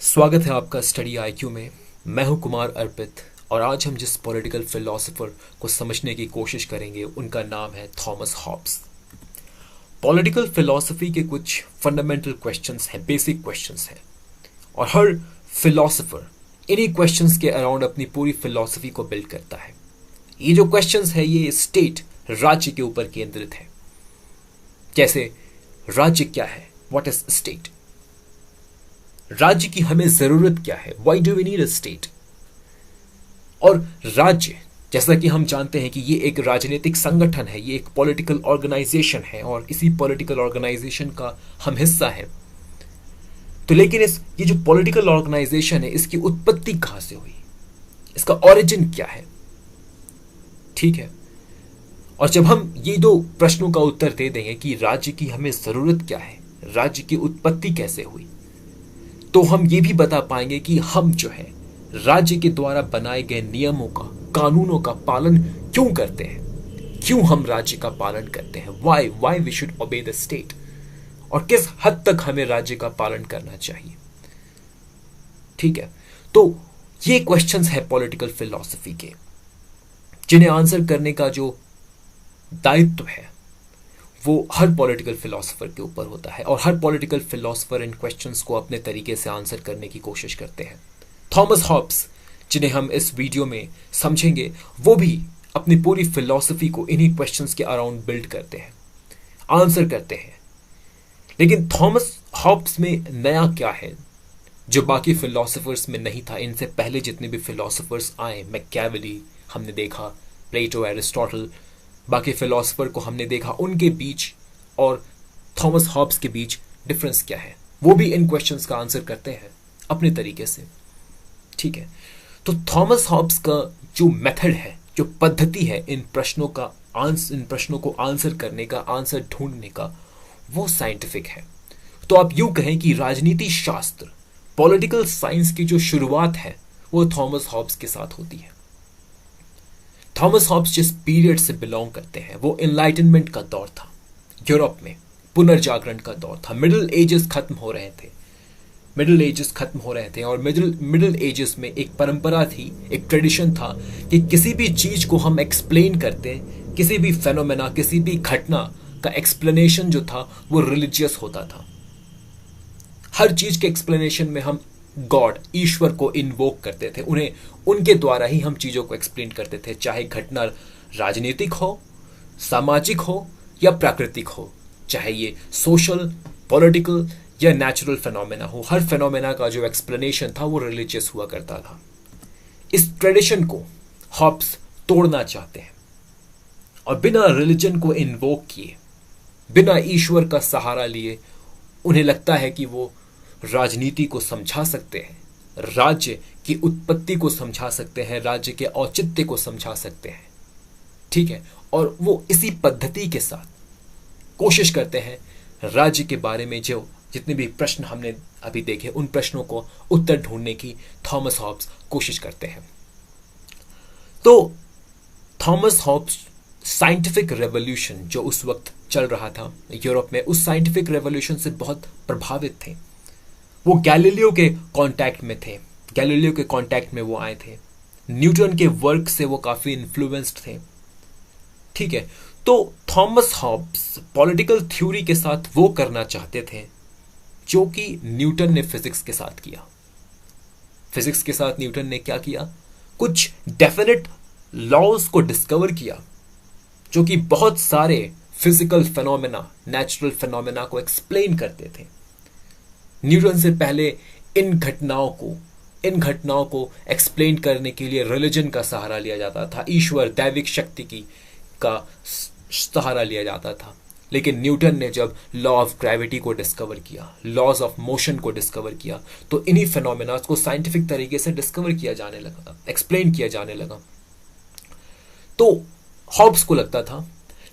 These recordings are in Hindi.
स्वागत है आपका स्टडी आईक्यू में। मैं हूं कुमार अर्पित और आज हम जिस पॉलिटिकल फिलोसोफर को समझने की कोशिश करेंगे उनका नाम है थॉमस हॉब्स। पॉलिटिकल फिलॉसफी के कुछ फंडामेंटल क्वेश्चंस हैं, बेसिक क्वेश्चंस हैं, और हर फिलोसोफर इन्हीं क्वेश्चंस के अराउंड अपनी पूरी फिलॉसफी को बिल्ड करता है। ये जो क्वेश्चंस है ये स्टेट, राज्य के ऊपर केंद्रित है। जैसे राज्य क्या है, व्हाट इज स्टेट, राज्य की हमें जरूरत क्या है, why do we need a state. और राज्य, जैसा कि हम जानते हैं कि ये एक राजनीतिक संगठन है, ये एक पॉलिटिकल ऑर्गेनाइजेशन है और इसी पॉलिटिकल ऑर्गेनाइजेशन का हम हिस्सा है। तो लेकिन ये जो पॉलिटिकल ऑर्गेनाइजेशन है इसकी उत्पत्ति कहां से हुई, इसका ओरिजिन क्या है, ठीक है। और जब हम ये दो प्रश्नों का उत्तर दे देंगे कि राज्य की हमें जरूरत क्या है, राज्य की उत्पत्ति कैसे हुई, तो हम ये भी बता पाएंगे कि हम जो है राज्य के द्वारा बनाए गए नियमों का, कानूनों का पालन क्यों करते हैं, क्यों हम राज्य का पालन करते हैं, why we should obey the state, और किस हद तक हमें राज्य का पालन करना चाहिए, ठीक है। तो ये क्वेश्चंस है पॉलिटिकल फिलॉसफी के, जिन्हें आंसर करने का जो दायित्व है वो हर पॉलिटिकल फिलोसोफर के ऊपर होता है, और हर पॉलिटिकल फिलोसोफर इन क्वेश्चंस को अपने तरीके से आंसर करने की कोशिश करते हैं। थॉमस हॉब्स, जिन्हें हम इस वीडियो में समझेंगे, वो भी अपनी पूरी फिलॉसफी को इन्हीं क्वेश्चंस के अराउंड बिल्ड करते हैं, आंसर करते हैं। लेकिन थॉमस हॉब्स में नया क्या है जो बाकी फिलोसोफर्स में नहीं था। इनसे पहले जितने भी फिलोसोफर्स आए, मैकियावेली हमने देखा, प्लेटो, एरिस्टोटल, बाकी फिलोसोफर को हमने देखा, उनके बीच और थॉमस हॉब्स के बीच डिफरेंस क्या है, वो भी इन क्वेश्चंस का आंसर करते हैं अपने तरीके से, ठीक है। तो थॉमस हॉब्स का जो मेथड है, जो पद्धति है इन प्रश्नों को आंसर करने का, आंसर ढूंढने का, वो साइंटिफिक है। तो आप यूं कहें कि राजनीति शास्त्र, पॉलिटिकल साइंस की जो शुरुआत है वो थॉमस हॉब्स के साथ होती है। थॉमस हॉब्स जिस पीरियड से बिलोंग करते हैं वो एनलाइटनमेंट का दौर था, यूरोप में पुनर्जागरण का दौर था। मिडिल एजेस खत्म हो रहे थे और मिडिल एजेस में एक परंपरा थी, एक ट्रेडिशन था कि किसी भी चीज को हम एक्सप्लेन करते, किसी भी फेनोमेना, किसी भी घटना का एक्सप्लेनेशन जो था वो रिलीजियस होता था। हर चीज के एक्सप्लेनेशन में हम गॉड, ईश्वर को इन्वोक करते थे, उन्हें उनके द्वारा ही हम चीजों को एक्सप्लेन करते थे, चाहे घटना राजनीतिक हो, सामाजिक हो या प्राकृतिक हो, चाहे ये सोशल, पॉलिटिकल या नेचुरल फेनोमेना हो। हर फेनोमेना का जो एक्सप्लेनेशन था वो रिलीजियस हुआ करता था। इस ट्रेडिशन को हॉब्स तोड़ना चाहते हैं और बिना रिलीजन को इन्वोक किए, बिना ईश्वर का सहारा लिए, उन्हें लगता है कि वो राजनीति को समझा सकते हैं, राज्य की उत्पत्ति को समझा सकते हैं, राज्य के औचित्य को समझा सकते हैं, ठीक है। और वो इसी पद्धति के साथ कोशिश करते हैं राज्य के बारे में जो जितने भी प्रश्न हमने अभी देखे, उन प्रश्नों को उत्तर ढूंढने की थॉमस हॉब्स कोशिश करते हैं। तो थॉमस हॉब्स साइंटिफिक रेवोल्यूशन जो उस वक्त चल रहा था यूरोप में, उस साइंटिफिक रेवोल्यूशन से बहुत प्रभावित थे। वो गैलीलियो के कांटेक्ट में थे, गैलीलियो के कांटेक्ट में वो आए थे, न्यूटन के वर्क से वो काफी इन्फ्लुएंस्ड थे, ठीक है। तो थॉमस हॉब्स पॉलिटिकल थ्योरी के साथ वो करना चाहते थे जो कि न्यूटन ने फिजिक्स के साथ किया। फिजिक्स के साथ न्यूटन ने क्या किया, कुछ डेफिनेट लॉज को डिस्कवर किया जो कि बहुत सारे फिजिकल फेनोमेना, नेचुरल फेनोमेना को एक्सप्लेन करते थे। न्यूटन से पहले इन घटनाओं को एक्सप्लेन करने के लिए रिलीजन का सहारा लिया जाता था, ईश्वर, दैविक शक्ति का सहारा लिया जाता था। लेकिन न्यूटन ने जब लॉ ऑफ ग्रेविटी को डिस्कवर किया, लॉज ऑफ मोशन को डिस्कवर किया, तो इन्हीं फेनोमेना को साइंटिफिक तरीके से डिस्कवर किया जाने लगा, एक्सप्लेन किया जाने लगा। तो हॉब्स को लगता था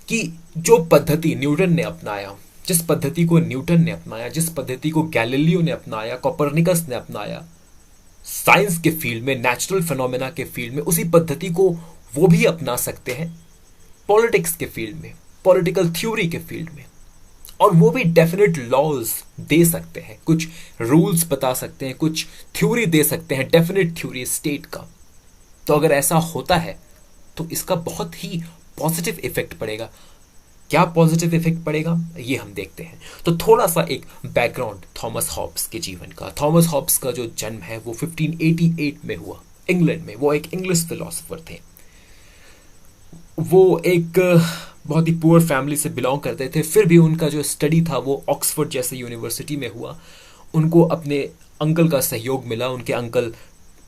कि जो पद्धति न्यूटन ने अपनाया, जिस पद्धति को न्यूटन ने अपनाया, जिस पद्धति को गैलीलियो ने अपनाया, कोपरनिकस ने अपनाया साइंस के फील्ड में, नेचुरल फेनोमेना के फील्ड में, उसी पद्धति को वो भी अपना सकते हैं पॉलिटिक्स के फील्ड में, पॉलिटिकल थ्योरी के फील्ड में। और वो भी डेफिनेट लॉज दे सकते हैं, कुछ रूल्स बता सकते हैं, कुछ थ्योरी दे सकते हैं, डेफिनेट थ्योरी स्टेट का। तो अगर ऐसा होता है तो इसका बहुत ही पॉजिटिव इफेक्ट पड़ेगा। क्या पॉजिटिव इफेक्ट पड़ेगा ये हम देखते हैं। तो थोड़ा सा एक बैकग्राउंड थॉमस हॉब्स के जीवन का। थॉमस हॉब्स का जो जन्म है वो 1588 में हुआ इंग्लैंड में। वो एक इंग्लिश फिलोसोफर थे। वो एक बहुत ही पुअर फैमिली से बिलोंग करते थे, फिर भी उनका जो स्टडी था वो ऑक्सफोर्ड जैसे यूनिवर्सिटी में हुआ। उनको अपने अंकल का सहयोग मिला। उनके अंकल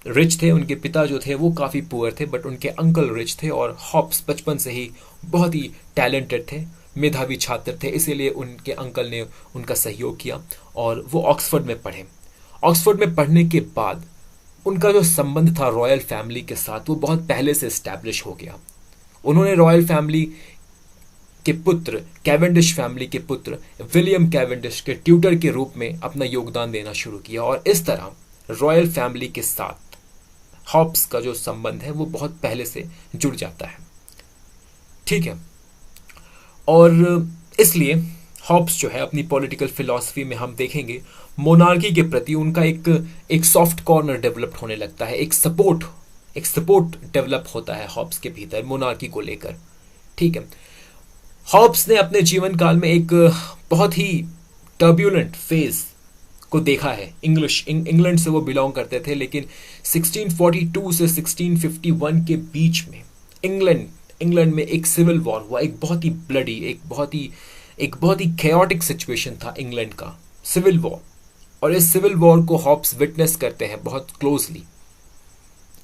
रिच थे, उनके पिता जो थे वो काफ़ी पुअर थे, बट उनके अंकल रिच थे। और हॉब्स बचपन से ही बहुत ही टैलेंटेड थे, मेधावी छात्र थे, इसीलिए उनके अंकल ने उनका सहयोग किया और वो ऑक्सफोर्ड में पढ़े। ऑक्सफोर्ड में पढ़ने के बाद उनका जो संबंध था रॉयल फैमिली के साथ वो बहुत पहले से इस्टेब्लिश हो गया। उन्होंने रॉयल फैमिली के पुत्र, कैवेंडिश फैमिली के पुत्र विलियम कैवेंडिश के ट्यूटर के रूप में अपना योगदान देना शुरू किया। और इस तरह रॉयल फैमिली के साथ हॉब्स का जो संबंध है वो बहुत पहले से जुड़ जाता है। ठीक है। और इसलिए हॉब्स जो है अपनी पॉलिटिकल फिलॉसफी में हम देखेंगे मोनार्की के प्रति उनका एक सॉफ्ट कॉर्नर डेवलप होने लगता है, एक सपोर्ट डेवलप होता है हॉब्स के भीतर मोनार्की को लेकर। ठीक है। हॉब्स ने अपने जीवन काल में एक बहुत ही टर्ब्यूलेंट फेज को देखा है। इंग्लैंड से वो बिलोंग करते थे, लेकिन 1642 से 1651 के बीच में इंग्लैंड में एक सिविल वॉर हुआ। एक बहुत ही ब्लडी, एक बहुत ही केओटिक सिचुएशन था इंग्लैंड का, सिविल वॉर। और इस सिविल वॉर को हॉब्स विटनेस करते हैं बहुत क्लोजली।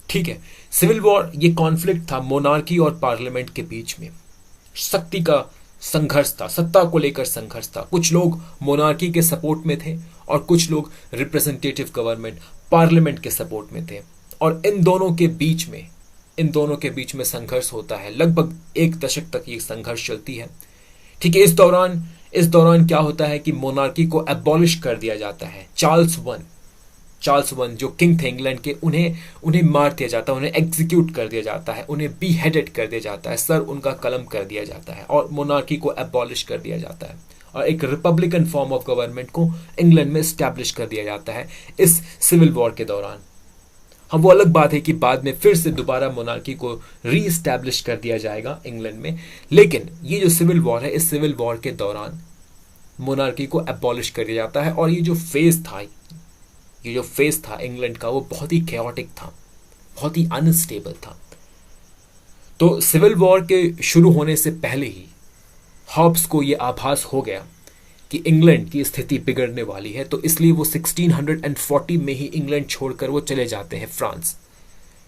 ठीक है। सिविल वॉर ये कॉन्फ्लिक्ट था मोनार्की और पार्लियामेंट के बीच में। शक्ति का संघर्ष था, सत्ता को लेकर संघर्ष था। कुछ लोग मोनार्की के सपोर्ट में थे और कुछ लोग रिप्रेजेंटेटिव गवर्नमेंट, पार्लियामेंट के सपोर्ट में थे। और इन दोनों के बीच में संघर्ष होता है। लगभग एक दशक तक ये संघर्ष चलती है। ठीक है। इस दौरान क्या होता है कि मोनार्की को एबॉलिश कर दिया जाता है। चार्ल्स वन जो किंग थे इंग्लैंड के, उन्हें मार दिया जाता है, उन्हें एग्जीक्यूट कर दिया जाता है, उन्हें बीहेडेड कर दिया जाता है, सर उनका कलम कर दिया जाता है और मोनार्की को एबॉलिश कर दिया जाता है और एक रिपब्लिकन फॉर्म ऑफ गवर्नमेंट को इंग्लैंड में स्टैब्लिश कर दिया जाता है इस सिविल वॉर के दौरान। हाँ, वो अलग बात है कि बाद में फिर से दोबारा मोनार्की को री एस्टैब्लिश कर दिया जाएगा इंग्लैंड में, लेकिन ये जो सिविल वॉर है, इस सिविल वॉर के दौरान मोनार्की को एबॉलिश कर दिया जाता है। और ये जो फेज था इंग्लैंड का वो बहुत ही केओटिक था, बहुत ही अनस्टेबल था। तो सिविल वॉर के शुरू होने से पहले ही हॉब्स को ये आभास हो गया कि इंग्लैंड की स्थिति बिगड़ने वाली है, तो इसलिए वो 1640 में ही इंग्लैंड छोड़कर वो चले जाते हैं फ्रांस।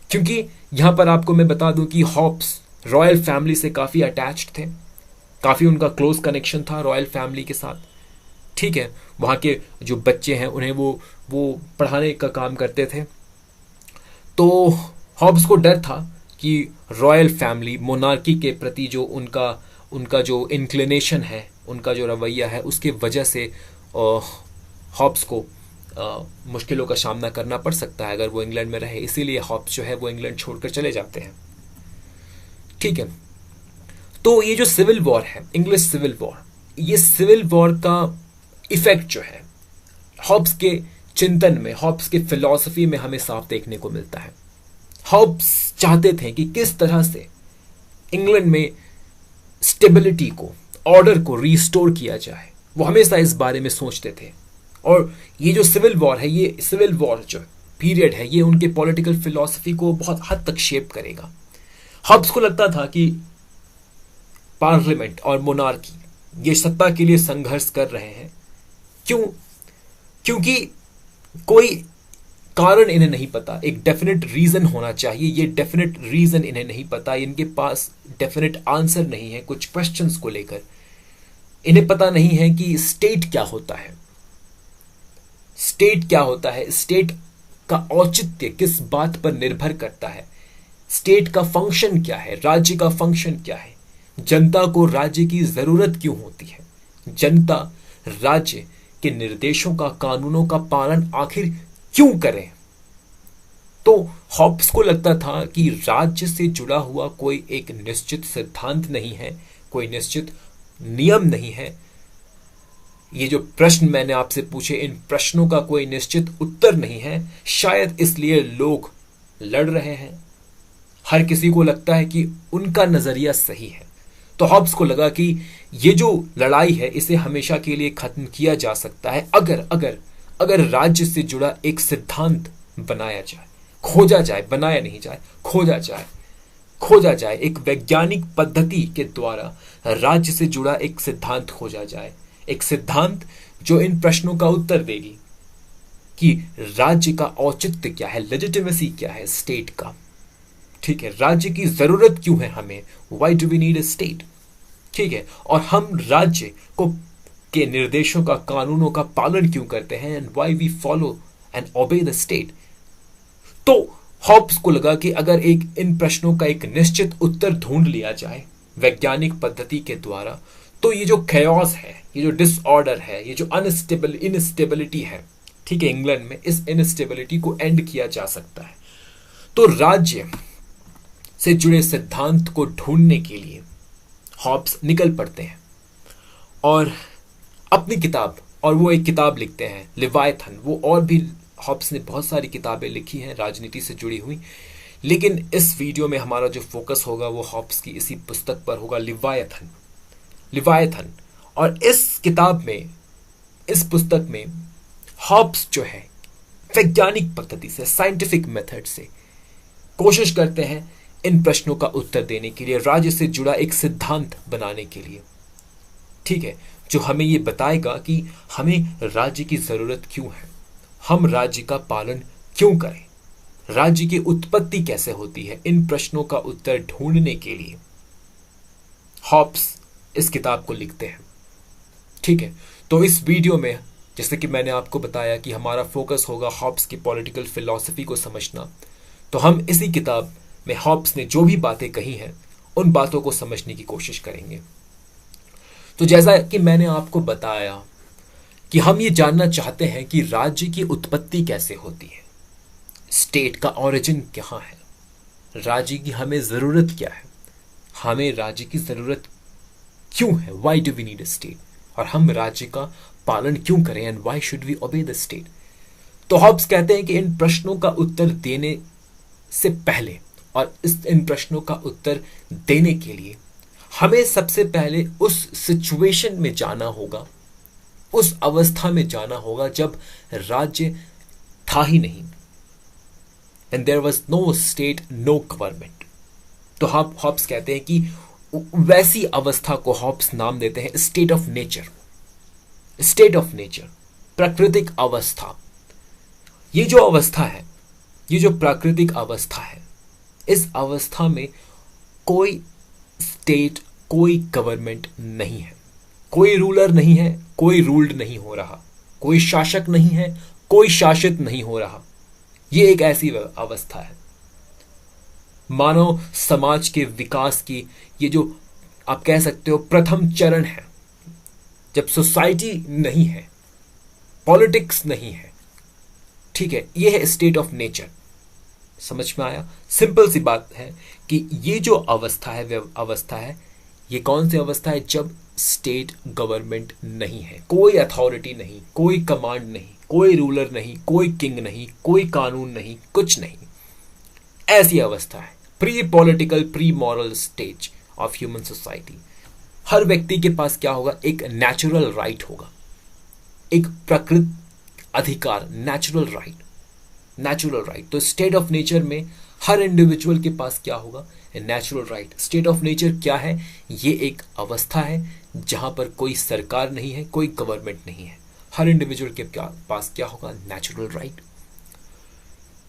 क्योंकि यहां पर आपको मैं बता दूं कि हॉब्स रॉयल फैमिली से काफी अटैच्ड थे, काफी उनका क्लोज कनेक्शन था रॉयल फैमिली के साथ। ठीक है। वहां के जो बच्चे हैं उन्हें वो पढ़ाने का काम करते थे। तो हॉब्स को डर था कि रॉयल फैमिली, मोनार्की के प्रति जो उनका जो इंक्लिनेशन है, उनका जो रवैया है, उसके वजह से हॉब्स को मुश्किलों का सामना करना पड़ सकता है अगर वो इंग्लैंड में रहे। इसीलिए हॉब्स जो है वो इंग्लैंड छोड़कर चले जाते हैं। ठीक है। तो ये जो सिविल वॉर है, इंग्लिश सिविल वॉर, ये सिविल वॉर का इफेक्ट जो है हॉब्स के चिंतन में, हॉब्स के फिलॉसफी में हमें साफ देखने को मिलता है। हॉब्स चाहते थे कि किस तरह से इंग्लैंड में स्टेबिलिटी को, ऑर्डर को रिस्टोर किया जाए। वो हमेशा इस बारे में सोचते थे। और ये जो सिविल वॉर है, ये सिविल वॉर जो पीरियड है, ये उनके पॉलिटिकल फिलॉसफी को बहुत हद तक शेप करेगा। हॉब्स को लगता था कि पार्लियामेंट और मोनार्की ये सत्ता के लिए संघर्ष कर रहे हैं। क्योंकि कोई कारण इन्हें नहीं पता, एक डेफिनेट रीजन होना चाहिए। ये डेफिनेट रीजन इन्हें नहीं पता, इनके पास डेफिनेट आंसर नहीं है कुछ क्वेश्चंस को लेकर। इन्हें पता नहीं है कि स्टेट क्या होता है, स्टेट का औचित्य किस बात पर निर्भर करता है, स्टेट का फंक्शन क्या है, राज्य का फंक्शन क्या है, जनता को राज्य की जरूरत क्यों होती है, जनता राज्य के निर्देशों का, कानूनों का पालन आखिर क्यों करें। तो हॉब्स को लगता था कि राज्य से जुड़ा हुआ कोई एक निश्चित सिद्धांत नहीं है, कोई निश्चित नियम नहीं है, ये जो प्रश्न मैंने आपसे पूछे, इन प्रश्नों का कोई निश्चित उत्तर नहीं है। शायद इसलिए लोग लड़ रहे हैं। हर किसी को लगता है कि उनका नजरिया सही है। तो हॉब्स को लगा कि ये जो लड़ाई है इसे हमेशा के लिए खत्म किया जा सकता है अगर अगर अगर राज्य से जुड़ा एक सिद्धांत बनाया जाए, खोजा जाए, बनाया नहीं जाए, खोजा जाए एक वैज्ञानिक पद्धति के द्वारा राज्य से जुड़ा एक सिद्धांत खोजा जाए, एक सिद्धांत जो इन प्रश्नों का उत्तर देगी कि राज्य का औचित्य क्या है, लेजिटिमेसी क्या है स्टेट का। ठीक है, राज्य की जरूरत क्यों है हमें, why do we need a state. ठीक है, और हम राज्य को के निर्देशों का, कानूनों का पालन क्यों करते हैं, and why we follow and obey the state. तो हॉब्स को लगा कि अगर इन प्रश्नों का एक निश्चित उत्तर ढूंढ लिया जाए वैज्ञानिक पद्धति के द्वारा, तो ये जो कैओस है, ये जो डिसऑर्डर है, ये जो इनस्टेबिलिटी है, ठीक है, इंग्लैंड में इस इनस्टेबिलिटी को एंड किया जा सकता है। तो राज्य से जुड़े सिद्धांत को ढूंढने के लिए हॉब्स निकल पड़ते हैं और अपनी किताब, और वो एक किताब लिखते हैं लिवायथन। वो और भी हॉब्स ने बहुत सारी किताबें लिखी हैं राजनीति से जुड़ी हुई, लेकिन इस वीडियो में हमारा जो फोकस होगा वो हॉब्स की इसी पुस्तक पर होगा, लिवायथन। और इस किताब में, इस पुस्तक में हॉब्स जो है वैज्ञानिक पद्धति से, साइंटिफिक मेथड से कोशिश करते हैं इन प्रश्नों का उत्तर देने के लिए, राज्य से जुड़ा एक सिद्धांत बनाने के लिए। ठीक है, जो हमें ये बताएगा कि हमें राज्य की जरूरत क्यों है, हम राज्य का पालन क्यों करें, राज्य की उत्पत्ति कैसे होती है। इन प्रश्नों का उत्तर ढूंढने के लिए हॉब्स इस किताब को लिखते हैं। ठीक है, तो इस वीडियो में जैसे कि मैंने आपको बताया कि हमारा फोकस होगा हॉब्स की पॉलिटिकल फिलॉसफी को समझना, तो हम इसी किताब में हॉब्स ने जो भी बातें कही हैं उन बातों को समझने की कोशिश करेंगे। तो जैसा कि मैंने आपको बताया कि हम ये जानना चाहते हैं कि राज्य की उत्पत्ति कैसे होती है, स्टेट का ओरिजिन कहाँ है, राज्य की हमें जरूरत क्या है, हमें राज्य की जरूरत क्यों है, why do we need a state, और हम राज्य का पालन क्यों करें, and why should we obey the state. तो हॉब्स कहते हैं कि इन प्रश्नों का उत्तर देने से पहले और इन प्रश्नों का उत्तर देने के लिए हमें सबसे पहले उस सिचुएशन में जाना होगा, उस अवस्था में जाना होगा जब राज्य था ही नहीं, and there was no state, no government. तो हॉब्स कहते हैं कि वैसी अवस्था को हॉब्स नाम देते हैं state of nature, state of nature, प्राकृतिक अवस्था। ये जो अवस्था है, ये जो प्राकृतिक अवस्था है, इस अवस्था में कोई स्टेट, कोई गवर्नमेंट नहीं है, कोई रूलर नहीं है, कोई रूल्ड नहीं हो रहा, कोई शासक नहीं है, कोई शासित नहीं हो रहा। ये एक ऐसी अवस्था है। मानव समाज के विकास की ये जो आप कह सकते हो प्रथम चरण है, जब सोसाइटी नहीं है, पॉलिटिक्स नहीं है। ठीक है, ये है स्टेट ऑफ नेचर। समझ में आया? सिंपल सी बात है कि ये जो अवस्था है, वह अवस्था है, ये कौन सी अवस्था है, जब स्टेट गवर्नमेंट नहीं है, कोई अथॉरिटी नहीं, कोई कमांड नहीं, कोई रूलर नहीं, कोई किंग नहीं, कोई कानून नहीं, कुछ नहीं। ऐसी अवस्था है pre political, pre moral stage of human society. हर व्यक्ति के पास क्या होगा, एक नेचुरल राइट होगा, एक प्रकृति अधिकार, नेचुरल राइट, नेचुरल राइट। तो स्टेट ऑफ नेचर में हर इंडिविजुअल के पास क्या होगा, natural right. State of nature क्या है, ये एक अवस्था है जहां पर कोई सरकार नहीं है, कोई गवर्नमेंट नहीं है, हर इंडिविजुअल के पास क्या होगा, नेचुरल राइट।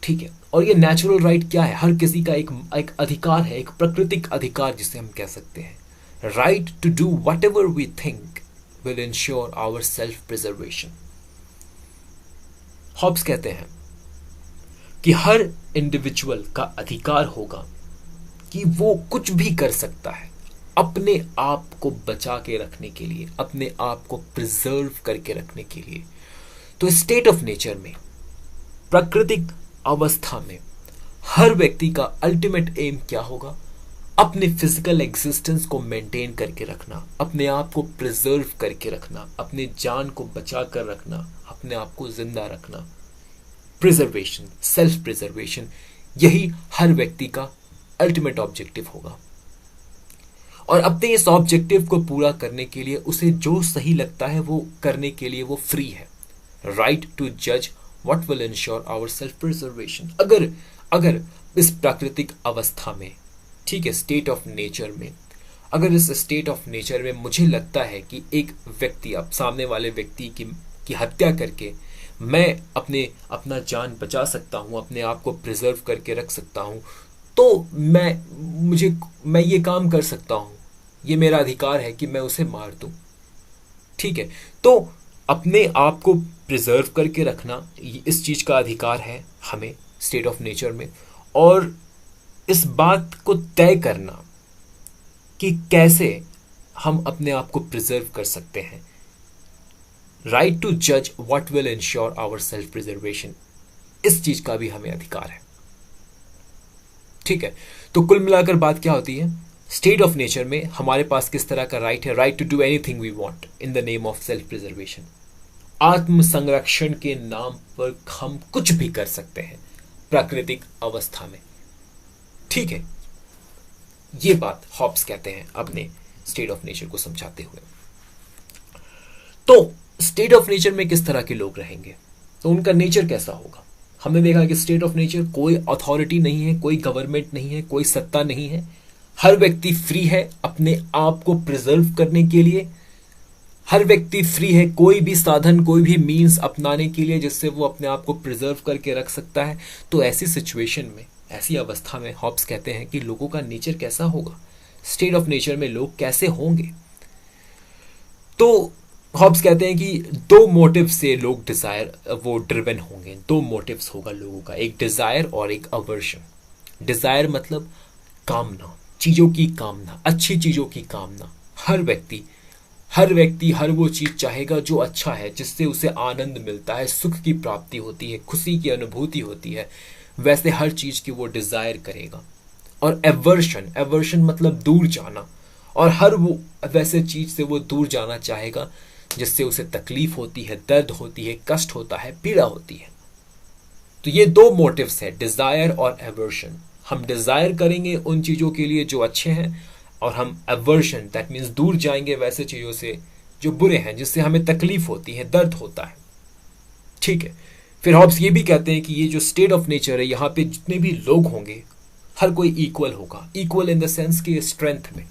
ठीक है, और ये नेचुरल राइट क्या है, हर किसी का एक अधिकार है, एक प्राकृतिक अधिकार जिसे हम कह सकते हैं, right to do whatever we think will ensure our self preservation. Hobbes कहते हैं कि हर इंडिविजुअल का अधिकार होगा कि वो कुछ भी कर सकता है अपने आप को बचा के रखने के लिए, अपने आप को प्रिजर्व करके रखने के लिए। तो स्टेट ऑफ नेचर में, प्राकृतिक अवस्था में, हर व्यक्ति का अल्टीमेट एम क्या होगा, अपने फिजिकल एग्जिस्टेंस को मेंटेन करके रखना, अपने आप को प्रिजर्व करके रखना, अपने जान को बचा कर रखना, अपने आप को जिंदा रखना। प्रिजर्वेशन, सेल्फ प्रिजर्वेशन, यही हर व्यक्ति का अल्टीमेट ऑब्जेक्टिव होगा। और अपने इस ऑब्जेक्टिव को पूरा करने के लिए उसे जो सही लगता है वो करने के लिए वो फ्री है। राइट टू जज what will ensure our self preservation. अगर अगर इस प्राकृतिक अवस्था में, ठीक है, स्टेट ऑफ नेचर में, अगर इस स्टेट ऑफ नेचर में मुझे लगता है कि एक व्यक्ति, अब सामने वाले व्यक्ति की हत्या करके मैं अपना जान बचा सकता हूं, अपने आप को प्रिजर्व करके रख सकता हूं, तो मैं ये काम कर सकता हूं। ये मेरा अधिकार है कि मैं उसे मार दूं। ठीक है, तो अपने आप को प्रिजर्व करके रखना, इस चीज का अधिकार है हमें स्टेट ऑफ नेचर में। और इस बात को तय करना कि कैसे हम अपने आप को प्रिजर्व कर सकते हैं। राइट टू जज what will ensure our self preservation, इस चीज का भी हमें अधिकार है। ठीक है, तो कुल मिलाकर बात क्या होती है, स्टेट ऑफ नेचर में हमारे पास किस तरह का राइट है, right to do anything we want in the name of self preservation. आत्म संरक्षण के नाम पर हम कुछ भी कर सकते हैं प्राकृतिक अवस्था में। ठीक है, ये बात हॉब्स कहते हैं अपने स्टेट ऑफ नेचर को समझाते हुए। तो स्टेट ऑफ नेचर में किस तरह के लोग रहेंगे, तो उनका नेचर कैसा होगा। हमने देखा कि स्टेट ऑफ नेचर कोई अथॉरिटी नहीं है, कोई गवर्नमेंट नहीं है, कोई सत्ता नहीं है। हर व्यक्ति फ्री है अपने आप को प्रिजर्व करने के लिए। हर व्यक्ति फ्री है कोई भी साधन, कोई भी मीन्स अपनाने के लिए जिससे वो अपने आप को प्रिजर्व करके रख सकता है। तो ऐसी सिचुएशन में, ऐसी अवस्था में हॉब्स कहते हैं कि लोगों का नेचर कैसा होगा, स्टेट ऑफ नेचर में लोग कैसे होंगे। तो हॉब्स कहते हैं कि दो मोटिव से लोग वो ड्रिवन होंगे। दो मोटिव्स होगा लोगों का, एक डिजायर और एक अवर्शन। डिजायर मतलब कामना, चीजों की कामना, अच्छी चीजों की कामना। हर व्यक्ति हर वो चीज चाहेगा जो अच्छा है, जिससे उसे आनंद मिलता है, सुख की प्राप्ति होती है, खुशी की अनुभूति होती है, वैसे हर चीज की वो डिजायर करेगा। और एवर्शन मतलब दूर जाना, और हर वो वैसे चीज से वो दूर जाना चाहेगा जिससे उसे तकलीफ होती है, दर्द होती है, कष्ट होता है, पीड़ा होती है। तो ये दो मोटिव्स है, डिजायर और एवर्शन। हम डिजायर करेंगे उन चीजों के लिए जो अच्छे हैं, और हम एवर्शन दैट मीन्स दूर जाएंगे वैसे चीजों से जो बुरे हैं, जिससे हमें तकलीफ होती है, दर्द होता है। ठीक है, फिर हॉब्स ये भी कहते हैं कि ये जो स्टेट ऑफ नेचर है, यहाँ पे जितने भी लोग होंगे हर कोई इक्वल होगा। इक्वल इन द सेंस कि स्ट्रेंथ में।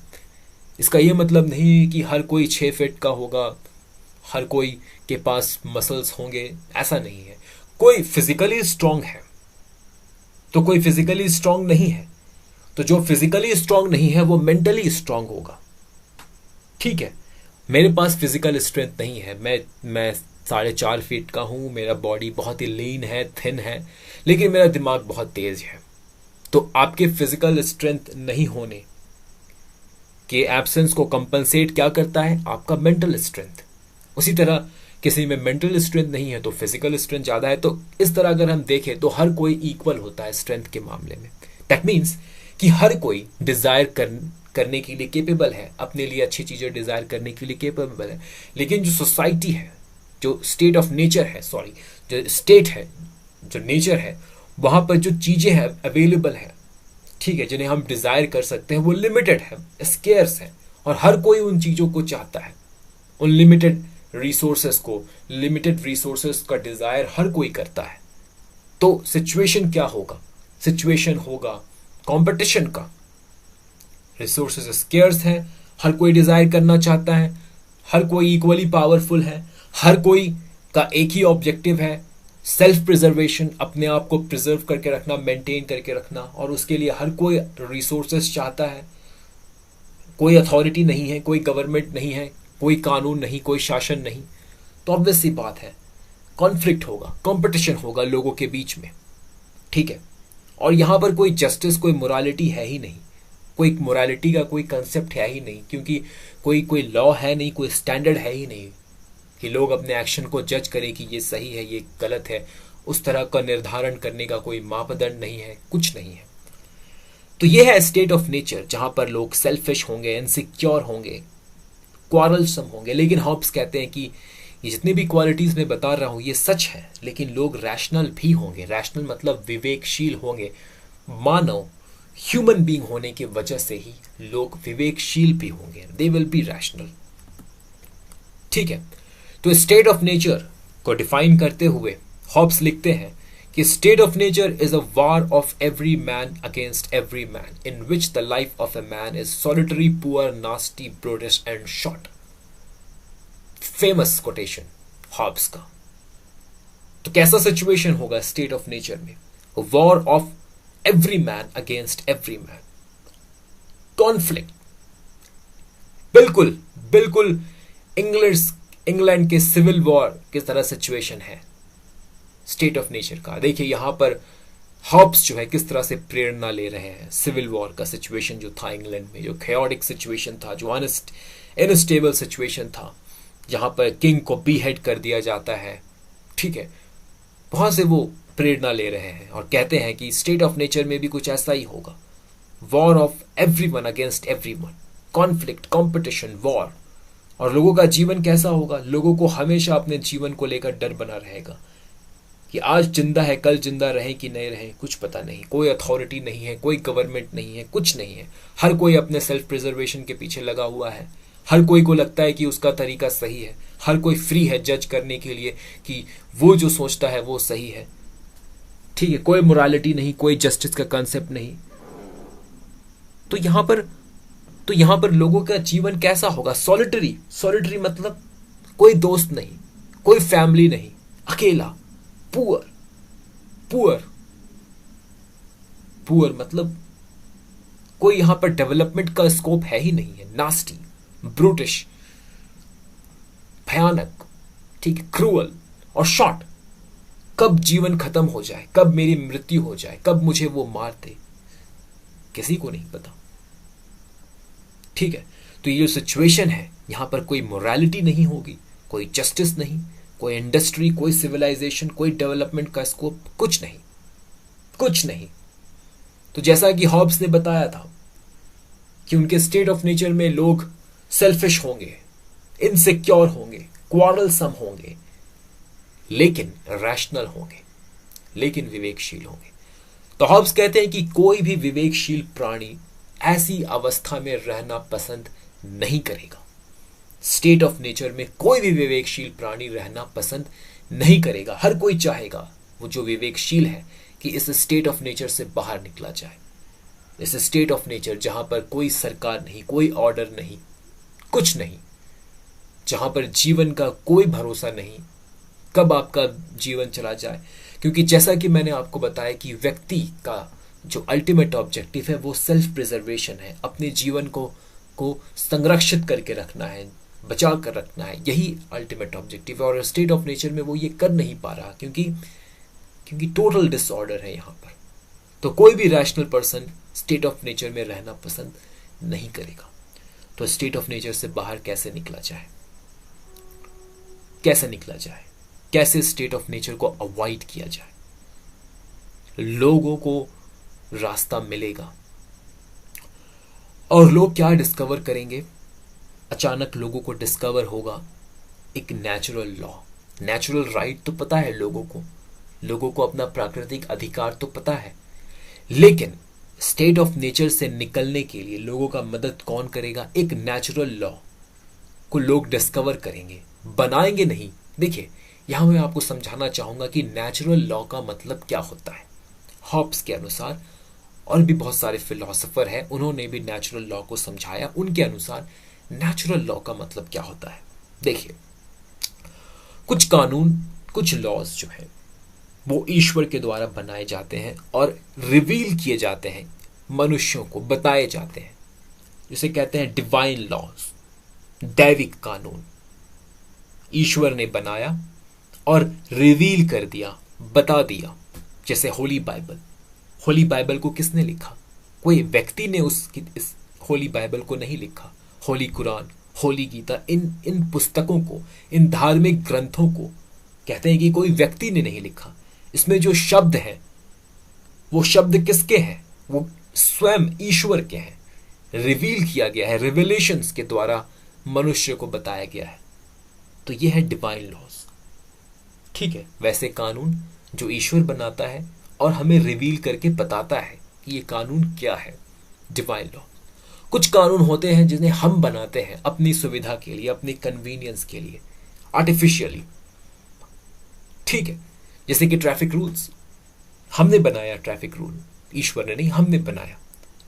इसका ये मतलब नहीं कि हर कोई 6 फीट का होगा, हर कोई के पास मसल्स होंगे, ऐसा नहीं है। कोई फिजिकली स्ट्रांग है तो कोई फिजिकली स्ट्रांग नहीं है, तो जो फिजिकली स्ट्रांग नहीं है वो मेंटली स्ट्रांग होगा। ठीक है, मेरे पास फिजिकल स्ट्रेंथ नहीं है, मैं 4.5 फीट का हूं, मेरा बॉडी बहुत ही लीन है, थिन है, लेकिन मेरा दिमाग बहुत तेज है। तो आपके फिजिकल स्ट्रेंथ नहीं होने के एब्सेंस को कंपनसेट क्या करता है, आपका मेंटल स्ट्रेंथ। उसी तरह किसी में मेंटल स्ट्रेंथ नहीं है तो फिजिकल स्ट्रेंथ ज्यादा है। तो इस तरह अगर हम देखें तो हर कोई इक्वल होता है स्ट्रेंथ के मामले में। दैट मीन्स कि हर कोई डिजायर करने के लिए केपेबल है, अपने लिए अच्छी चीजें डिजायर करने के लिए केपेबल है। लेकिन जो सोसाइटी है, जो स्टेट ऑफ नेचर है, सॉरी, जो स्टेट है, जो नेचर है, वहां पर जो चीजें हैं अवेलेबल है, ठीक है, जिन्हें हम डिजायर कर सकते हैं, वो लिमिटेड है, स्केर्स है, और हर कोई उन चीजों को चाहता है। उन लिमिटेड रिसोर्सेस का डिजायर हर कोई करता है। तो सिचुएशन क्या होगा, सिचुएशन होगा कंपटीशन का। रिसोर्सेस स्केर्स है, हर कोई डिजायर करना चाहता है, हर कोई इक्वली पावरफुल है, हर कोई का एक ही ऑब्जेक्टिव है, सेल्फ प्रिजर्वेशन, अपने आप को प्रिजर्व करके रखना, मेंटेन करके रखना, और उसके लिए हर कोई रिसोर्सेस चाहता है। कोई अथॉरिटी नहीं है, कोई गवर्नमेंट नहीं है, कोई कानून नहीं, कोई शासन नहीं। तो ऑब्वियस सी बात है, कॉन्फ्लिक्ट होगा, कंपटीशन होगा लोगों के बीच में। ठीक है, और यहां पर कोई जस्टिस, कोई मोरालिटी है ही नहीं, कोई मोरालिटी का कोई कंसेप्ट है ही नहीं, क्योंकि कोई लॉ है नहीं, कोई स्टैंडर्ड है ही नहीं कि लोग अपने एक्शन को जज करें कि ये सही है, ये गलत है। उस तरह का निर्धारण करने का कोई मापदंड नहीं है, कुछ नहीं है। तो ये है स्टेट ऑफ नेचर, जहां पर लोग सेल्फिश होंगे, इनसिक्योर होंगे, क्वारलसम होंगे। लेकिन हॉब्स कहते हैं कि ये जितनी भी क्वालिटीज मैं बता रहा हूं ये सच है, लेकिन लोग रैशनल भी होंगे। रैशनल मतलब विवेकशील होंगे। मानव ह्यूमन बीइंग होने की वजह से ही लोग विवेकशील भी होंगे। They will be rational. ठीक है, तो स्टेट ऑफ नेचर को डिफाइन करते हुए हॉब्स लिखते हैं कि state of nature is a war of every man against every man in which the life of a man is solitary, poor, nasty, brutish and short. Famous quotation Hobbes का। तो कैसा सिचुएशन होगा स्टेट ऑफ नेचर में? War of every man against every man, conflict. बिल्कुल बिल्कुल इंग्लैंड के सिविल वॉर की तरह सिचुएशन है स्टेट ऑफ नेचर का। देखिए यहां पर हॉब्स जो है किस तरह से प्रेरणा ले रहे हैं सिविल वॉर का सिचुएशन जो था इंग्लैंड में, जो chaotic सिचुएशन था, जो अनस्टेबल सिचुएशन था, जहां पर किंग को बीहेड कर दिया जाता है। ठीक है, वहां से वो प्रेरणा ले रहे हैं और कहते हैं कि स्टेट ऑफ नेचर में भी कुछ ऐसा ही होगा। War of everyone against everyone, conflict, competition, war. और लोगों का जीवन कैसा होगा? लोगों को हमेशा अपने जीवन को लेकर डर बना रहेगा कि आज जिंदा है, कल जिंदा रहे कि नहीं रहे कुछ पता नहीं। कोई अथॉरिटी नहीं है, कोई गवर्नमेंट नहीं है, कुछ नहीं है। हर कोई अपने सेल्फ प्रिजर्वेशन के पीछे लगा हुआ है। हर कोई को लगता है कि उसका तरीका सही है। हर कोई फ्री है जज करने के लिए कि वो जो सोचता है वो सही है। ठीक है, कोई मोरालिटी नहीं, कोई जस्टिस का कंसेप्ट नहीं। तो यहां पर लोगों का जीवन कैसा होगा? सॉलिटरी मतलब कोई दोस्त नहीं, कोई फैमिली नहीं, अकेला। पुअर मतलब कोई यहां पर डेवलपमेंट का स्कोप है ही नहीं है। नास्टी, ब्रूटिश, भयानक, ठीक है, क्रूअल और शॉर्ट। कब जीवन खत्म हो जाए, कब मेरी मृत्यु हो जाए, कब मुझे वो मार दे, किसी को नहीं पता। ठीक है, तो ये जो सिचुएशन है यहां पर कोई मोरालिटी नहीं होगी, कोई जस्टिस नहीं, कोई इंडस्ट्री, कोई सिविलाइजेशन, कोई डेवलपमेंट का स्कोप, कुछ नहीं। तो जैसा कि हॉब्स ने बताया था कि उनके स्टेट ऑफ नेचर में लोग सेल्फिश होंगे, इनसिक्योर होंगे, क्वारलसम होंगे, लेकिन रैशनल होंगे, लेकिन विवेकशील होंगे। तो हॉब्स कहते हैं कि कोई भी विवेकशील प्राणी ऐसी अवस्था में रहना पसंद नहीं करेगा। स्टेट ऑफ नेचर में कोई भी विवेकशील प्राणी रहना पसंद नहीं करेगा। हर कोई चाहेगा, वो जो विवेकशील है, कि इस स्टेट ऑफ नेचर से बाहर निकला जाए। इस स्टेट ऑफ नेचर जहां पर कोई सरकार नहीं, कोई ऑर्डर नहीं, कुछ नहीं, जहां पर जीवन का कोई भरोसा नहीं, कब आपका जीवन चला जाए। क्योंकि जैसा कि मैंने आपको बताया कि व्यक्ति का जो अल्टीमेट ऑब्जेक्टिव है वो सेल्फ प्रिजर्वेशन है। अपने जीवन को संरक्षित करके रखना है, बचा कर रखना है, यही अल्टीमेट ऑब्जेक्टिव है। और स्टेट ऑफ नेचर में वो ये कर नहीं पा रहा, क्योंकि टोटल डिसऑर्डर है यहाँ पर। तो कोई भी rational person state of nature में रहना पसंद नहीं करेगा। तो स्टेट ऑफ नेचर से बाहर कैसे निकला जाए? कैसे स्टेट ऑफ नेचर को अवॉइड किया जाए? लोगों को रास्ता मिलेगा। और लोग क्या डिस्कवर करेंगे? अचानक लोगों को डिस्कवर होगा एक नेचुरल लॉ, नेचुरल राइट तो पता है लोगों को अपना प्राकृतिक अधिकार तो पता है, लेकिन स्टेट ऑफ नेचर से निकलने के लिए लोगों का मदद कौन करेगा? एक नेचुरल लॉ को लोग डिस्कवर करेंगे, बनाएंगे नहीं। देखिए यहां मैं आपको समझाना चाहूंगा कि नेचुरल लॉ का मतलब क्या होता है। हॉब्स के अनुसार, और भी बहुत सारे फिलोसोफर हैं, उन्होंने भी नेचुरल लॉ को समझाया। उनके अनुसार नेचुरल लॉ का मतलब क्या होता है? देखिए, कुछ कानून, कुछ लॉज जो है वो ईश्वर के द्वारा बनाए जाते हैं और रिवील किए जाते हैं, मनुष्यों को बताए जाते हैं, जिसे कहते हैं डिवाइन लॉज, दैविक कानून। ईश्वर ने बनाया और रिवील कर दिया, बता दिया। जैसे होली बाइबल को किसने लिखा? कोई व्यक्ति ने इस होली बाइबल को नहीं लिखा। होली कुरान, होली गीता, इन पुस्तकों को, इन धार्मिक ग्रंथों को कहते हैं कि कोई व्यक्ति ने नहीं लिखा। इसमें जो शब्द हैं वो शब्द किसके हैं? वो स्वयं ईश्वर के हैं, रिवील किया गया है, रिविलेशंस के द्वारा मनुष्य को बताया गया है। तो ये है डिवाइन लॉज। ठीक है, वैसे कानून जो ईश्वर बनाता है और हमें रिवील करके बताता है कि ये कानून क्या है, डिवाइन लॉ। कुछ कानून होते हैं जिन्हें हम बनाते हैं अपनी सुविधा के लिए, अपनी कन्वीनियंस के लिए, आर्टिफिशियली। ठीक है, जैसे कि ट्रैफिक रूल्स, हमने बनाया ट्रैफिक रूल, ईश्वर ने नहीं, हमने बनाया।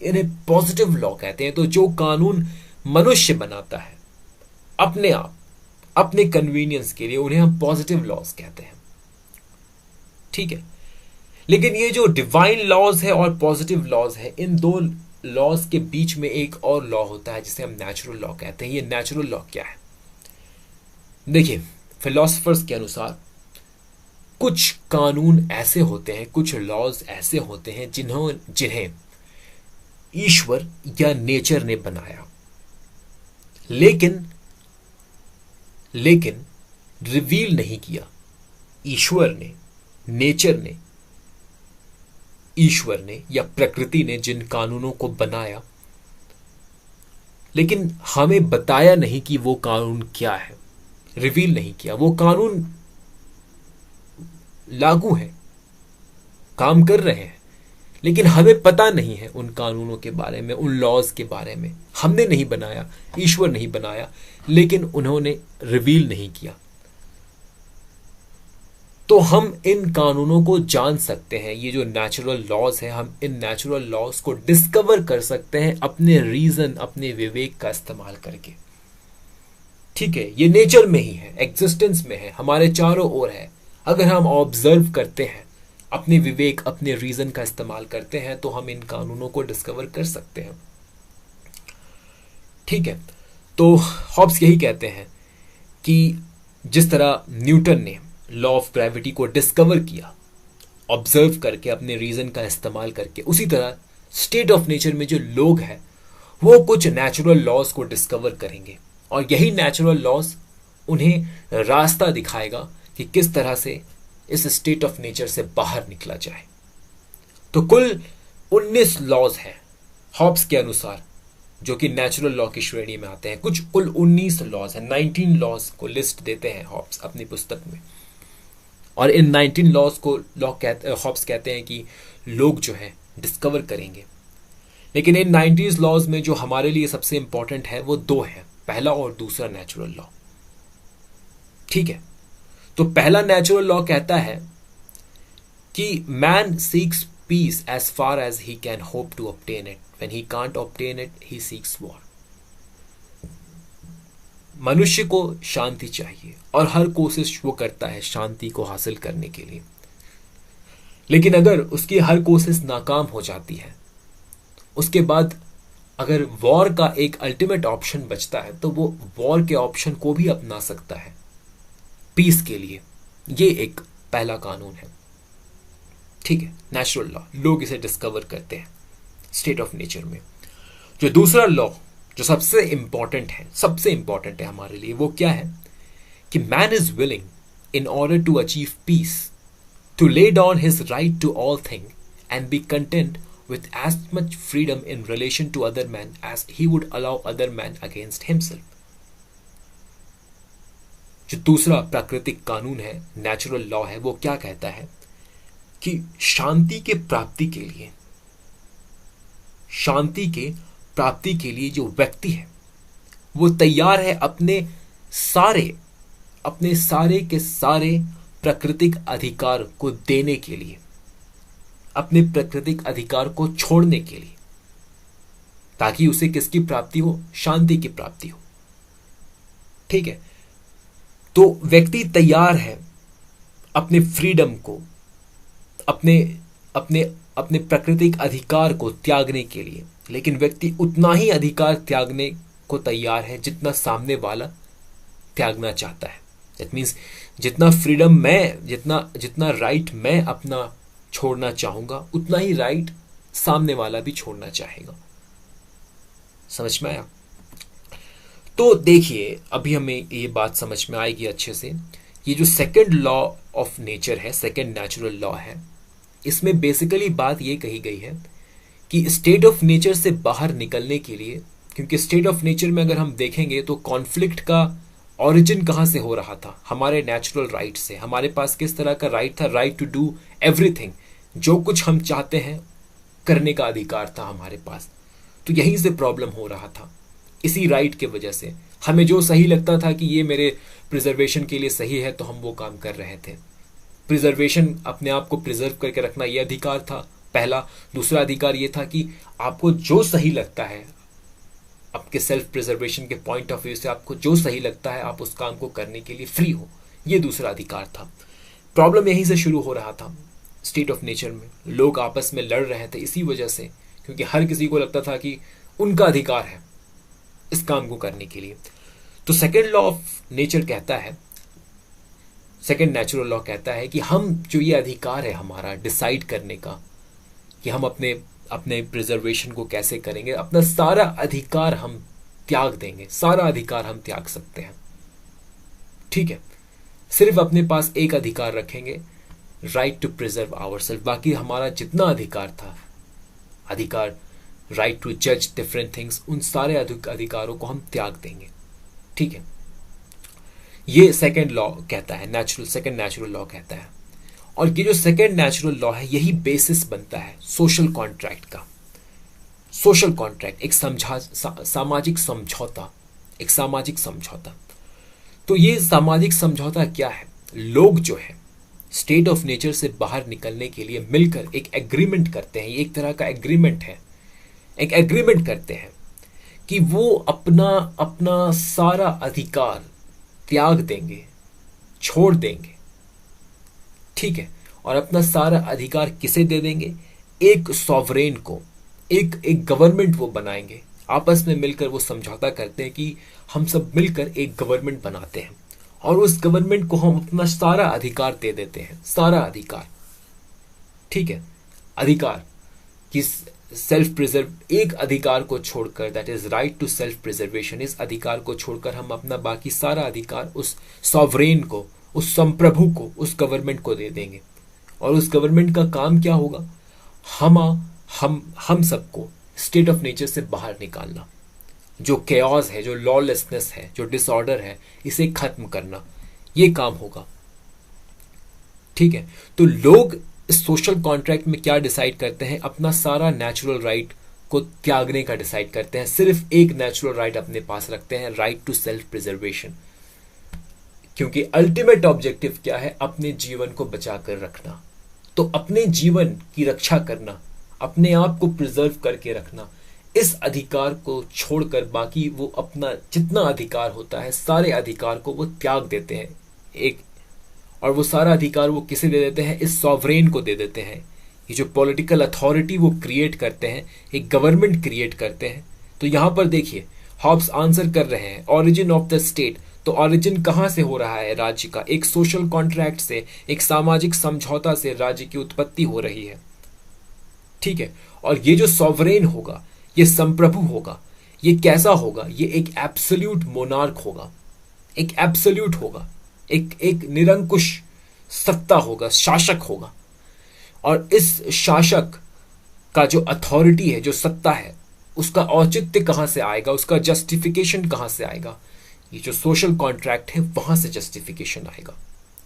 इन्हें पॉजिटिव लॉ कहते हैं। तो जो कानून मनुष्य बनाता है अपने आप, अपने कन्वीनियंस के लिए, उन्हें हम पॉजिटिव लॉज कहते हैं। ठीक है, लेकिन ये जो डिवाइन लॉज है और पॉजिटिव लॉज है, इन दो लॉज के बीच में एक और लॉ होता है जिसे हम नेचुरल लॉ कहते हैं। ये नेचुरल लॉ क्या है? देखिए, फिलोसफर्स के अनुसार कुछ कानून ऐसे होते हैं, कुछ लॉज ऐसे होते हैं जिन्हें ईश्वर या नेचर ने बनाया, लेकिन रिवील नहीं किया। ईश्वर ने, नेचर ने, ईश्वर ने या प्रकृति ने जिन कानूनों को बनाया, लेकिन हमें बताया नहीं कि वो कानून क्या है, रिवील नहीं किया। वो कानून लागू है, काम कर रहे हैं, लेकिन हमें पता नहीं है उन कानूनों के बारे में, उन लॉज के बारे में। हमने नहीं बनाया, ईश्वर नहीं बनाया, लेकिन उन्होंने रिवील नहीं किया। तो हम इन कानूनों को जान सकते हैं। ये जो नेचुरल लॉज है, हम इन नेचुरल लॉज को डिस्कवर कर सकते हैं अपने रीजन, अपने विवेक का इस्तेमाल करके। ठीक है, ये नेचर में ही है, एग्जिस्टेंस में है, हमारे चारों ओर है। अगर हम ऑब्जर्व करते हैं, अपने विवेक, अपने रीजन का इस्तेमाल करते हैं, तो हम इन कानूनों को डिस्कवर कर सकते हैं। ठीक है, तो हॉब्स यही कहते हैं कि जिस तरह न्यूटन ने लॉ ऑफ ग्रेविटी को डिस्कवर किया ऑब्जर्व करके, अपने रीजन का इस्तेमाल करके, उसी तरह स्टेट ऑफ नेचर में जो लोग हैं वो कुछ नेचुरल लॉज को डिस्कवर करेंगे, और यही नेचुरल लॉज उन्हें रास्ता दिखाएगा कि किस तरह से इस स्टेट ऑफ नेचर से बाहर निकला जाए। तो कुल 19 लॉज हैं हॉब्स के अनुसार, जो कि नेचुरल लॉ की श्रेणी में आते हैं। कुछ कुल 19 लॉज हैं, 19 लॉज को लिस्ट देते हैं हॉब्स अपनी पुस्तक में। और इन 19 लॉज को हॉब्स कहते हैं कि लोग जो है डिस्कवर करेंगे। लेकिन इन 19 लॉज में जो हमारे लिए सबसे इंपॉर्टेंट है वो दो है, पहला और दूसरा नेचुरल लॉ। ठीक है, तो पहला नेचुरल लॉ कहता है कि man seeks peace as far as he can hope to obtain it, when he can't obtain it he seeks war. मनुष्य को शांति चाहिए और हर कोशिश वो करता है शांति को हासिल करने के लिए, लेकिन अगर उसकी हर कोशिश नाकाम हो जाती है, उसके बाद अगर वॉर का एक अल्टीमेट ऑप्शन बचता है, तो वो वॉर के ऑप्शन को भी अपना सकता है पीस के लिए। ये एक पहला कानून है। ठीक है, नेचुरल लॉ, लोग इसे डिस्कवर करते हैं स्टेट ऑफ नेचर में। जो दूसरा लॉ जो सबसे इंपॉर्टेंट है हमारे लिए, वो क्या है कि man is willing in order to achieve peace to lay down his right to all thing and be content with as much freedom in relation to other men as he would allow other men against himself। जो दूसरा प्राकृतिक कानून है, नेचुरल लॉ है, वो क्या कहता है कि शांति के प्राप्ति के लिए जो व्यक्ति है वो तैयार है अपने सारे के सारे प्राकृतिक अधिकार को देने के लिए, अपने प्राकृतिक अधिकार को छोड़ने के लिए, ताकि उसे किसकी प्राप्ति हो? शांति की प्राप्ति हो। ठीक है, तो व्यक्ति तैयार है अपने फ्रीडम को, अपने प्राकृतिक अधिकार को त्यागने के लिए, लेकिन व्यक्ति उतना ही अधिकार त्यागने को तैयार है जितना सामने वाला त्यागना चाहता है। दैट मीन्स जितना फ्रीडम मैं, जितना राइट मैं अपना छोड़ना चाहूंगा, उतना ही राइट सामने वाला भी छोड़ना चाहेगा। समझ में आया? तो देखिए, अभी हमें ये बात समझ में आएगी अच्छे से। ये जो सेकंड लॉ ऑफ नेचर है, सेकंड नेचुरल लॉ है, इसमें बेसिकली बात ये कही गई है कि स्टेट ऑफ नेचर से बाहर निकलने के लिए, क्योंकि स्टेट ऑफ नेचर में अगर हम देखेंगे तो कॉन्फ्लिक्ट का ओरिजिन कहाँ से हो रहा था, हमारे नेचुरल राइट से। हमारे पास किस तरह का राइट था, राइट टू डू एवरीथिंग, जो कुछ हम चाहते हैं करने का अधिकार था हमारे पास। तो यहीं से प्रॉब्लम हो रहा था, इसी राइट के वजह से। हमें जो सही लगता था कि ये मेरे प्रिजर्वेशन के लिए सही है, तो हम वो काम कर रहे थे। प्रिजर्वेशन, अपने आप को प्रिजर्व करके रखना, ये अधिकार था पहला। दूसरा अधिकार ये था कि आपको जो सही लगता है, आपके सेल्फ प्रिजर्वेशन के पॉइंट ऑफ व्यू से आपको जो सही लगता है, आप उस काम को करने के लिए फ्री हो, ये दूसरा अधिकार था। प्रॉब्लम यहीं से शुरू हो रहा था स्टेट ऑफ नेचर में। लोग आपस में लड़ रहे थे इसी वजह से, क्योंकि हर किसी को लगता था कि उनका अधिकार है इस काम को करने के लिए। तो सेकेंड लॉ ऑफ नेचर कहता है, सेकेंड नेचुरल लॉ कहता है कि हम जो ये अधिकार है हमारा डिसाइड करने का कि हम अपने अपने प्रिजर्वेशन को कैसे करेंगे, अपना सारा अधिकार हम त्याग देंगे, सारा अधिकार हम त्याग सकते हैं। ठीक है, सिर्फ अपने पास एक अधिकार रखेंगे, राइट टू प्रिजर्व आवरसेल्फ। बाकी हमारा जितना अधिकार था, अधिकार राइट टू जज डिफरेंट थिंग्स, उन सारे अधिकारों को हम त्याग देंगे। ठीक है, ये सेकेंड लॉ कहता है, नेचुरल, सेकेंड नेचुरल लॉ कहता है। और ये जो सेकेंड नेचुरल लॉ है, यही बेसिस बनता है सोशल कॉन्ट्रैक्ट का। सोशल कॉन्ट्रैक्ट एक सामाजिक समझौता, एक सामाजिक समझौता। तो ये सामाजिक समझौता क्या है? लोग जो है स्टेट ऑफ नेचर से बाहर निकलने के लिए मिलकर एक एग्रीमेंट करते हैं। ये एक तरह का एग्रीमेंट है, एक एग्रीमेंट करते हैं कि वो अपना अपना सारा अधिकार त्याग देंगे, छोड़ देंगे। ठीक है, और अपना सारा अधिकार किसे दे देंगे? एक सॉवरेन को, एक गवर्नमेंट वो बनाएंगे। आपस में मिलकर वो समझौता करते हैं कि हम सब मिलकर एक गवर्नमेंट बनाते हैं और उस गवर्नमेंट को हम अपना सारा अधिकार दे देते हैं, सारा अधिकार। ठीक है, अधिकार कि सेल्फ प्रिजर्व, एक अधिकार को छोड़कर, that is right to self preservation, इस अधिकार को छोड़कर हम अपना बाकी सारा अधिकार उस सॉवरेन को, उस संप्रभु को, उस गवर्नमेंट को दे देंगे। और उस गवर्नमेंट का काम क्या होगा? हम सबको स्टेट ऑफ नेचर से बाहर निकालना, जो केओस है, जो लॉलेसनेस है, जो डिसऑर्डर है, इसे खत्म करना, ये काम होगा। ठीक है, तो लोग इस सोशल कॉन्ट्रैक्ट में क्या डिसाइड करते हैं? अपना सारा नेचुरल राइट को त्यागने का डिसाइड करते हैं। सिर्फ एक नेचुरल राइट अपने पास रखते हैं, राइट टू सेल्फ प्रिजर्वेशन। क्योंकि अल्टीमेट ऑब्जेक्टिव क्या है? अपने जीवन को बचा कर रखना। तो अपने जीवन की रक्षा करना, अपने आप को प्रिजर्व करके रखना, इस अधिकार को छोड़कर बाकी वो अपना जितना अधिकार होता है, सारे अधिकार को वो त्याग देते हैं एक। और वो सारा अधिकार वो किसे दे देते हैं? इस सॉवरेन को दे देते हैं। ये जो पॉलिटिकल अथॉरिटी वो क्रिएट करते हैं, एक गवर्नमेंट क्रिएट करते हैं। तो यहां पर देखिए, हॉब्स आंसर कर रहे हैं ऑरिजिन ऑफ द स्टेट। तो ऑरिजिन कहां से हो रहा है राज्य का? एक सोशल कॉन्ट्रैक्ट से, एक सामाजिक समझौता से राज्य की उत्पत्ति हो रही है। ठीक है, और ये जो सॉवरेन होगा, ये संप्रभु होगा, ये कैसा होगा? ये एक एब्सोल्यूट मोनार्क होगा, एक एब्सोल्यूट होगा, एक निरंकुश सत्ता होगा, शासक होगा। और इस शासक का जो अथॉरिटी है, जो सत्ता है, उसका औचित्य कहां से आएगा? उसका जस्टिफिकेशन कहां से आएगा? ये जो सोशल कॉन्ट्रैक्ट है वहां से जस्टिफिकेशन आएगा,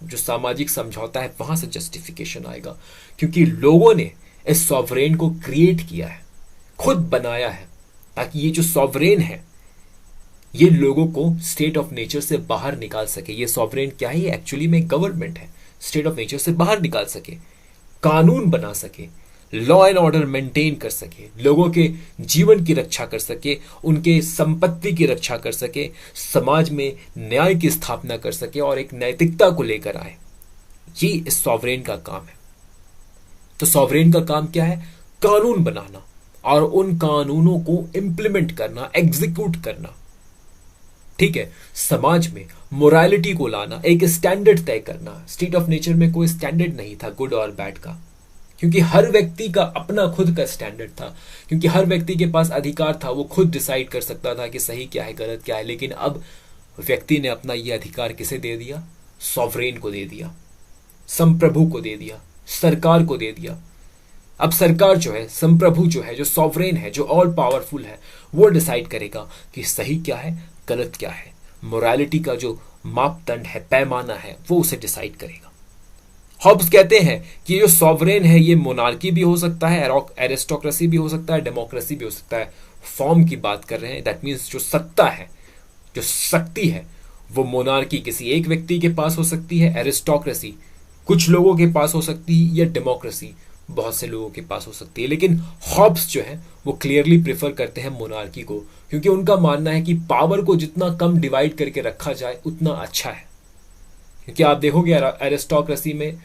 जो सामाजिक समझौता है वहां से जस्टिफिकेशन आएगा। क्योंकि लोगों ने इस सॉवरेन को क्रिएट किया है, खुद बनाया है, ताकि ये जो सॉवरेन है ये लोगों को स्टेट ऑफ नेचर से बाहर निकाल सके। ये सॉवरेन क्या है? ये एक्चुअली में गवर्नमेंट है, स्टेट ऑफ नेचर से बाहर निकाल सके, कानून बना सके, लॉ एंड ऑर्डर मेंटेन कर सके, लोगों के जीवन की रक्षा कर सके, उनके संपत्ति की रक्षा कर सके, समाज में न्याय की स्थापना कर सके और एक नैतिकता को लेकर आए। ये इस सॉवरेन का काम है। तो सॉवरेन का काम क्या है? कानून बनाना और उन कानूनों को इंप्लीमेंट करना, एग्जीक्यूट करना। ठीक है, समाज में मोरालिटी को लाना, एक स्टैंडर्ड तय करना। स्टेट ऑफ नेचर में कोई स्टैंडर्ड नहीं था गुड और बैड का, क्योंकि हर व्यक्ति का अपना खुद का स्टैंडर्ड था। क्योंकि हर व्यक्ति के पास अधिकार था, वो खुद डिसाइड कर सकता था कि सही क्या है, गलत क्या है। लेकिन अब व्यक्ति ने अपना ये अधिकार किसे दे दिया? सॉवरेन को दे दिया, संप्रभु को दे दिया, सरकार को दे दिया। अब सरकार जो है, संप्रभु जो है, जो सॉवरेन है, जो ऑल पावरफुल है, वो डिसाइड करेगा कि सही क्या है, गलत क्या है। मोरालिटी का जो मापदंड है, पैमाना है, वो उसे डिसाइड करेगा। हॉब्स कहते हैं कि ये जो सॉवरेन है, ये मोनार्की भी हो सकता है, एरिस्टोक्रेसी भी हो सकता है, डेमोक्रेसी भी हो सकता है। फॉर्म की बात कर रहे हैं, दैट मीन्स जो सत्ता है, जो शक्ति है, वो मोनार्की किसी एक व्यक्ति के पास हो सकती है, एरिस्टोक्रेसी कुछ लोगों के पास हो सकती है, या डेमोक्रेसी बहुत से लोगों के पास हो सकती है। लेकिन हॉब्स जो है वो क्लियरली प्रेफर करते हैं मोनार्की को, क्योंकि उनका मानना है कि पावर को जितना कम डिवाइड करके रखा जाए उतना अच्छा है। क्योंकि आप देखोगे एरिस्टोक्रेसी में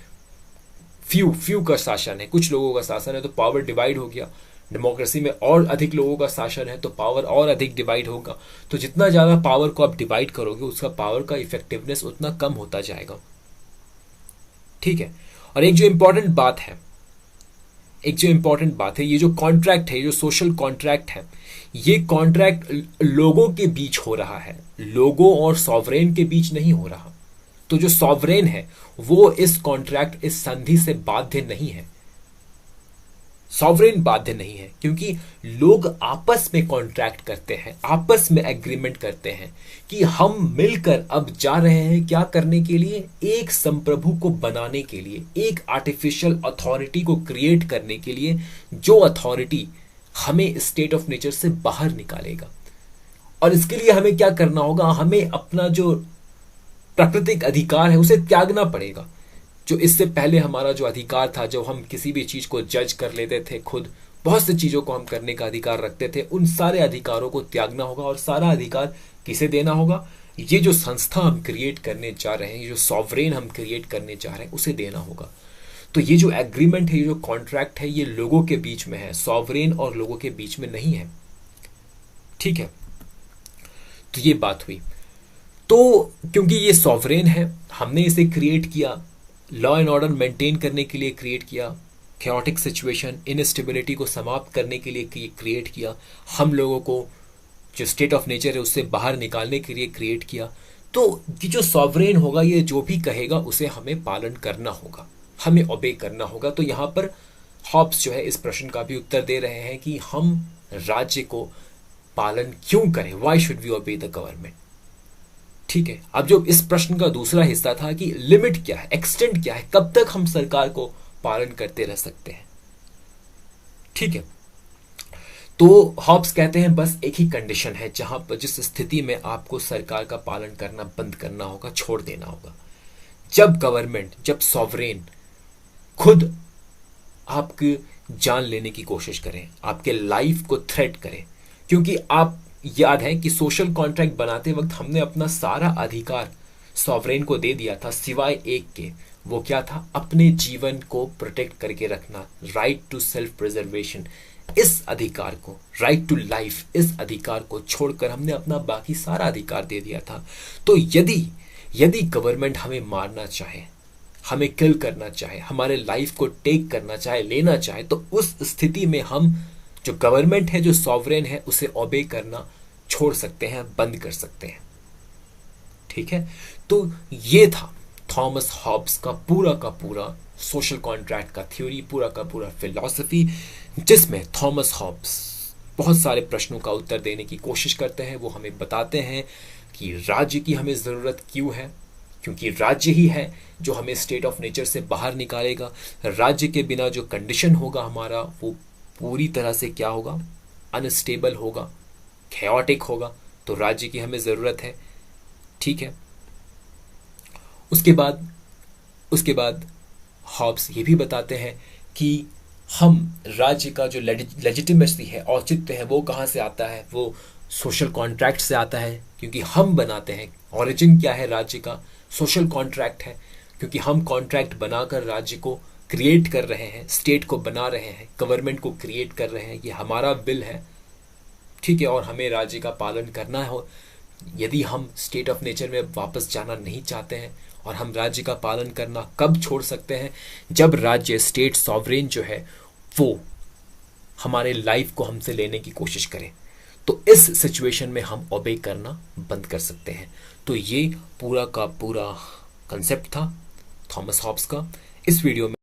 फ्यू का शासन है, कुछ लोगों का शासन है, तो पावर डिवाइड हो गया। डेमोक्रेसी में और अधिक लोगों का शासन है, तो पावर और अधिक डिवाइड होगा। तो जितना ज्यादा पावर को आप डिवाइड करोगे, उसका पावर का इफेक्टिवनेस उतना कम होता जाएगा। ठीक है। और एक जो इंपॉर्टेंट बात है, ये जो कॉन्ट्रैक्ट है, जो सोशल कॉन्ट्रैक्ट है, ये कॉन्ट्रैक्ट लोगों के बीच हो रहा है, लोगों और सॉवरेन के बीच नहीं हो रहा। तो जो सॉवरेन है वो इस कॉन्ट्रैक्ट, इस संधि से बाध्य नहीं है। सॉवरेन बाध्य नहीं है, क्योंकि लोग आपस में कॉन्ट्रैक्ट करते हैं, आपस में एग्रीमेंट करते हैं कि हम मिलकर अब जा रहे हैं क्या करने के लिए, एक संप्रभु को बनाने के लिए, एक आर्टिफिशियल अथॉरिटी को क्रिएट करने के लिए, जो अथॉरिटी हमें स्टेट ऑफ नेचर से बाहर निकालेगा। और इसके लिए हमें क्या करना होगा, हमें अपना जो प्राकृतिक अधिकार है उसे त्यागना पड़ेगा। जो इससे पहले हमारा जो अधिकार था, जो हम किसी भी चीज को जज कर लेते थे खुद, बहुत सी चीजों को हम करने का अधिकार रखते थे, उन सारे अधिकारों को त्यागना होगा। और सारा अधिकार किसे देना होगा, ये जो संस्था हम क्रिएट करने जा रहे हैं, ये जो सॉवरेन हम क्रिएट करने जा रहे हैं, उसे देना होगा। तो ये जो एग्रीमेंट है, ये जो कॉन्ट्रैक्ट है, ये लोगों के बीच में है, सॉवरेन और लोगों के बीच में नहीं है। ठीक है। तो ये बात हुई। तो क्योंकि ये सॉवरेन है, हमने इसे क्रिएट किया, लॉ एंड ऑर्डर मेंटेन करने के लिए क्रिएट किया, कैओटिक सिचुएशन, इनस्टेबिलिटी को समाप्त करने के लिए क्रिएट किया, हम लोगों को जो स्टेट ऑफ नेचर है उससे बाहर निकालने के लिए क्रिएट किया। तो ये जो सॉवरेन होगा, ये जो भी कहेगा उसे हमें पालन करना होगा, हमें ओबे करना होगा। तो यहाँ पर हॉब्स जो है इस प्रश्न का भी उत्तर दे रहे हैं कि हम राज्य को पालन क्यों करें, why should we obey the government. ठीक है। अब जो इस प्रश्न का दूसरा हिस्सा था कि लिमिट क्या है, एक्सटेंट क्या है, कब तक हम सरकार को पालन करते रह सकते हैं। ठीक है। तो हॉब्स कहते हैं बस एक ही कंडीशन है जहां पर, जिस स्थिति में आपको सरकार का पालन करना बंद करना होगा, छोड़ देना होगा, जब गवर्नमेंट, जब सॉवरेन खुद आपकी जान लेने की कोशिश करें, आपके लाइफ को थ्रेट करें। क्योंकि आप याद है कि सोशल कॉन्ट्रैक्ट बनाते वक्त हमने अपना सारा अधिकार सॉवरेन को दे दिया था, सिवाय एक के। वो क्या था, अपने जीवन को प्रोटेक्ट करके रखना, राइट टू सेल्फ प्रिजर्वेशन। इस अधिकार को, राइट टू लाइफ, इस अधिकार को छोड़कर हमने अपना बाकी सारा अधिकार दे दिया था। तो यदि गवर्नमेंट हमें मारना चाहे, हमें किल करना चाहे, हमारे लाइफ को टेक करना चाहे, लेना चाहे, तो उस स्थिति में हम जो गवर्नमेंट है, जो सॉवरेन है, उसे ओबे करना छोड़ सकते हैं, बंद कर सकते हैं। ठीक है। तो ये था थॉमस हॉब्स का पूरा सोशल कॉन्ट्रैक्ट का थ्योरी, पूरा का पूरा फिलॉसफी, जिसमें थॉमस हॉब्स बहुत सारे प्रश्नों का उत्तर देने की कोशिश करते हैं। वो हमें बताते हैं कि राज्य की हमें जरूरत क्यों है, क्योंकि राज्य ही है जो हमें स्टेट ऑफ नेचर से बाहर निकालेगा। राज्य के बिना जो कंडीशन होगा हमारा, वो पूरी तरह से क्या होगा, अनस्टेबल होगा, कैओटिक होगा। तो राज्य की हमें जरूरत है। ठीक है। उसके बाद हॉब्स ये भी बताते हैं कि हम राज्य का जो लेजिटिमेसी है, औचित्य है, वो कहाँ से आता है, वो सोशल कॉन्ट्रैक्ट से आता है, क्योंकि हम बनाते हैं। ओरिजिन क्या है राज्य का, सोशल कॉन्ट्रैक्ट है, क्योंकि हम कॉन्ट्रैक्ट बनाकर राज्य को क्रिएट कर रहे हैं, स्टेट को बना रहे हैं, गवर्नमेंट को क्रिएट कर रहे हैं। ये हमारा बिल है। ठीक है। और हमें राज्य का पालन करना हो। यदि हम स्टेट ऑफ नेचर में वापस जाना नहीं चाहते हैं, और हम राज्य का पालन करना कब छोड़ सकते हैं, जब राज्य, स्टेट, सॉवरेन जो है वो हमारे लाइफ को हमसे लेने की कोशिश करे। तो इस सिचुएशन में हम ओबे करना बंद कर सकते हैं। तो ये पूरा का पूरा कंसेप्ट था थॉमस हॉब्स का। इस वीडियो में